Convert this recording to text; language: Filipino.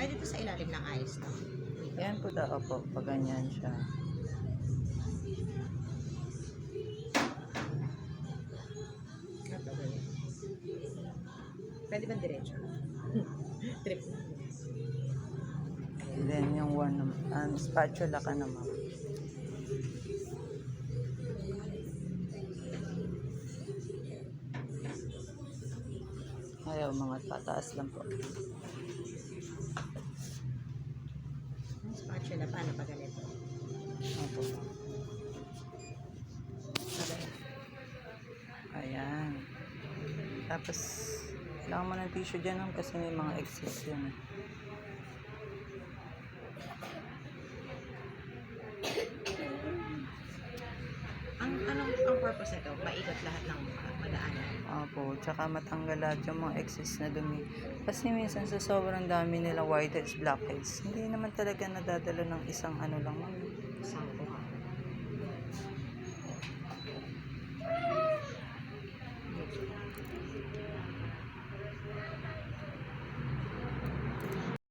Pwede to sa ilalim ng ice, no? Yan po daw po, pag ganyan siya. Pwede ba diretso? Trip. Then yung one, spatula ka naman. Ayaw, mga pataas lang po. Spatula, paano pa ganito? Opo. Ayan. Tapos, kailangan mo ng tissue dyan kasi may mga excess yun. Ang purpose nito, maikot lahat ng madaanan. Opo, tsaka matanggal lahat yung mga excess na dumi. Kasi minsan sa sobrang dami nila whiteheads, blackheads, hindi naman talaga nadadala ng isang ano lang. Isang